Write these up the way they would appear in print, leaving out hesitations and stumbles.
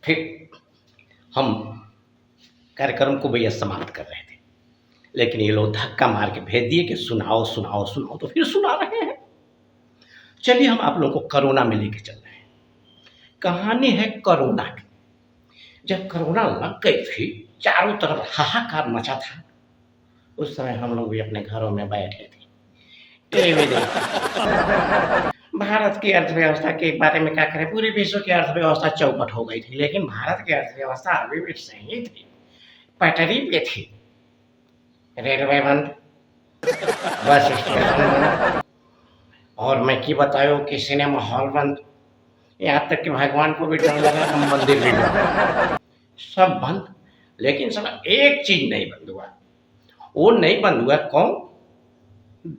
फिर हम कार्यक्रम को भैया समाप्त कर रहे थे, लेकिन ये लोग धक्का मार के भेज दिए कि सुनाओ सुनाओ सुनाओ, तो फिर सुना रहे हैं। चलिए हम आप लोगों को कोरोना में लेके चल रहे हैं। कहानी है कोरोना की। जब कोरोना लग गई थी, चारों तरफ हाहाकार मचा था, उस समय हम लोग भी अपने घरों में बैठे थे, टीवी देखते। भारत की अर्थव्यवस्था के बारे में क्या करें, पूरे विश्व की अर्थव्यवस्था चौपट हो गई थी, लेकिन भारत की अर्थव्यवस्था अभी भी सही थी, पटरी पे थी। रेलवे बंद, बस स्टेशन बंद, और मैं की बताऊं कि सिनेमा हॉल बंद, यहाँ तक कि भगवान को भी डर लगा कि मंदिर भी बंद, सब बंद। लेकिन साला एक चीज नहीं बंद हुआ। वो नहीं बंद हुआ कौन?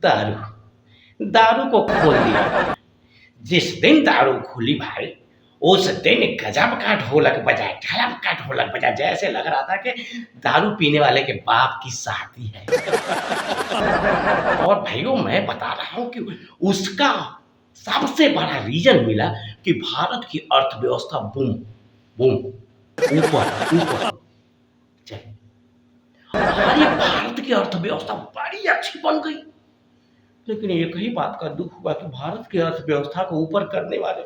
दारू। दारू को खोल दिया। जिस दिन दारू खुली भाई, उस दिन गजब का ढोलक बजा, ढलक का ढोलक बजा, जैसे लग रहा था कि दारू पीने वाले के बाप की शादी है। और भाइयों मैं बता रहा हूं कि उसका सबसे बड़ा रीजन मिला कि भारत की अर्थव्यवस्था बूम बूम ऊपर ऊपर चले। हमारी भारत की अर्थव्यवस्था बड़ी अच्छी बन गई, लेकिन एक ही बात का दुख हुआ कि भारत की अर्थव्यवस्था को ऊपर करने वाले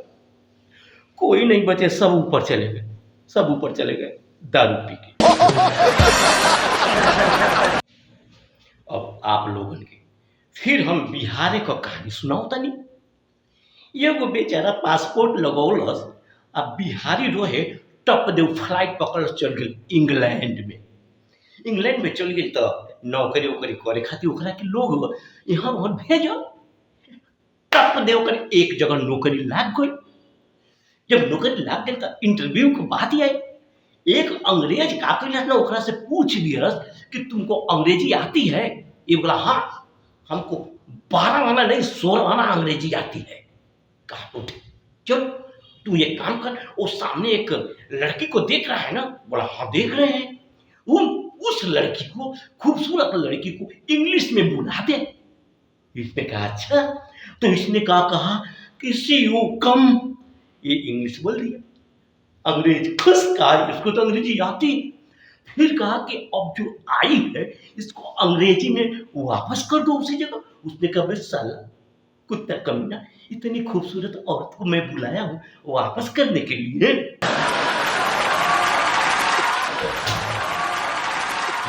कोई नहीं बचे, सब ऊपर चले गए, सब ऊपर चले गए दारू पी के। अब आप लोगन के फिर हम बिहारी को कहानी सुनाओ तनी। एगो बेचारा पासपोर्ट लगौलस, अब बिहारी रहे टप दे फ्लाइट पकड़ चल गई इंग्लैंड में। इंग्लैंड में चल गई तो नौकरी वोकरी करे खातिर ओकरा के लोग यहाँ वहाँ भेजल। टप दे ओकर एक जगह नौकरी लाग गई। जब नौकरी लाग गई तो इंटरव्यू के बात ही आई। एक अंग्रेज का कैलस ना ओकरा से पूछ लियस कि तुमको अंग्रेजी आती है? ये बोला हाँ, हमको 12 आना नहीं 16 आना अंग्रेजी आती है। कहा तो चल तू ये काम कर, वो सामने एक लड़की को देख रहा है ना? बोला हाँ देख रहे हैं। वो उस लड़की को, खूबसूरत लड़की को इंग्लिश में बुला दे। इसने कहा अच्छा, तो इसने कहा कि सी यू कम, ये इंग्लिश बोल दिया। अंग्रेज खुश, कहा इसको तो अंग्रेजी आती। फिर कहा कि अब जो आई है इसको अंग्रेजी में वापस कर दो उसी जगह। उसने कहा बस साला कुत्ता कमीना, इतनी खूबसूरत औरत को मैं बुलाया हूँ वापस करने के लिए।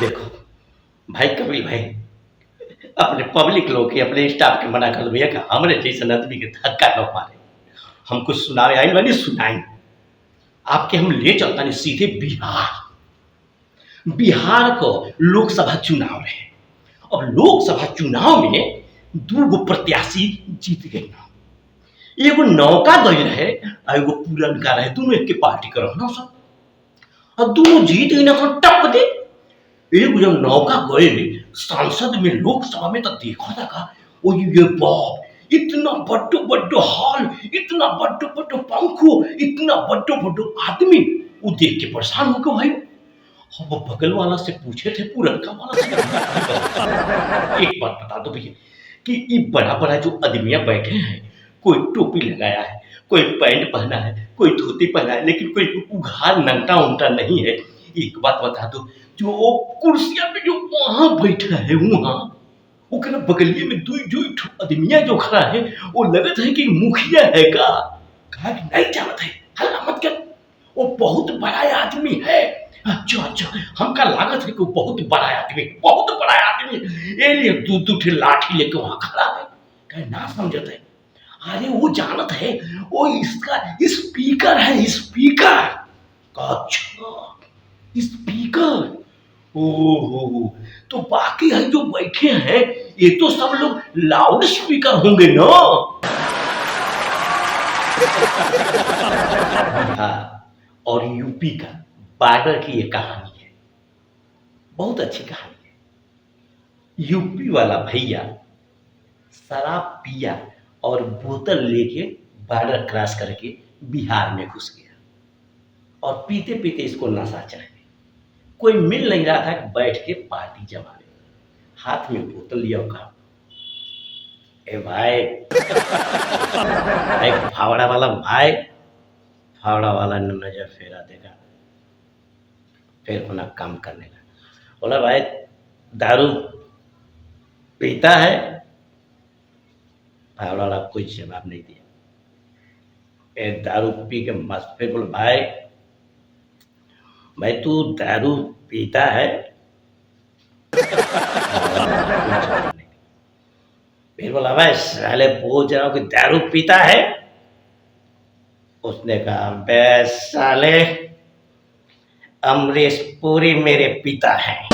देखो भाई कपिल भाई, अपने पब्लिक लोग के, अपने स्टाफ के मना कर भैया कि हमरे जैसे आदमी के धक्का न मारे। हमको सुनाए आई बनी सुनाई, आपके हम ले चलता नहीं सीधे बिहार। बिहार को लोकसभा चुनाव है। अब लोकसभा चुनाव में दो प्रत्याशी जीत गए। एगो नौका गई रहे, एगो पुरनका रहे, दोनों एक के पार्टी का रहना सब। अब दोनों जीत गई ना तो टप दे। एक जब नौका गए सांसद में, लोकसभा में, तो देखा था का ओ ये बाप, इतना बड्डो बड्डो हॉल, इतना बड्डो बड्डो पंखो, इतना बड्डो बड्डो आदमी। वो देख के परेशान हो गए भाई। अब बगल वाला से पूछे थे, पुरनका वाला से एक बात बता दो भैया कि ये बड़ा बड़ा जो आदमियां बैठे हैं, कोई टोपी लगाया है, कोई पैंट पहना है, कोई धोती पहना है, लेकिन कोई उघार नंगा उंटा नहीं है। एक बात बता दो, जो वो कुर्सियां पे जो वहां बैठा है, वहां ओकरा बगलिए में दो आदमियां जो खड़ा है, वो लगत है कि मुखिया है का। कहा कि नहीं जानत है, हल्ला मत कर, वो बहुत बड़ा आदमी है। अच्छा अच्छा, हमका लागत है कि वो बहुत बड़ा आदमी, बहुत बड़ा आदमी, ये लिए दू ठे लाठी लेके वहां खड़ा है। कहे ना समझत है, अरे वो जानत है, वो इसका स्पीकर है, स्पीकर। अच्छा स्पीकर, ओहो, तो बाकी है जो बैठे हैं ये तो सब लोग लाउड स्पीकर होंगे ना। हाँ, और यूपी का बॉर्डर की ये कहानी है, बहुत अच्छी कहानी है। यूपी वाला भैया शराब पिया और बोतल लेके बॉर्डर क्रॉस करके बिहार में घुस गया, और पीते पीते इसको नशा चढ़ गया। कोई मिल नहीं रहा था कि बैठ के पार्टी जमा ले। हाथ में बोतल लिया और कहा ए भाई, एक फावड़ा वाला भाई, फावड़ा वाला ने नजर फेरा देगा, फिर अपना काम करने लगा। बोला भाई दारू पीता है? फावड़ा वाला कोई जवाब नहीं दिया। फिर दारू पी के मस्त, फिर बोला भाई भाई तू दारू पीता है? फावड़ा वाला कोई जवाब नहीं। फिर बोला भाई साले बोल रहा हूं कि दारू पीता है? उसने कहा बे साले अमरीश पुरी मेरे पिता हैं।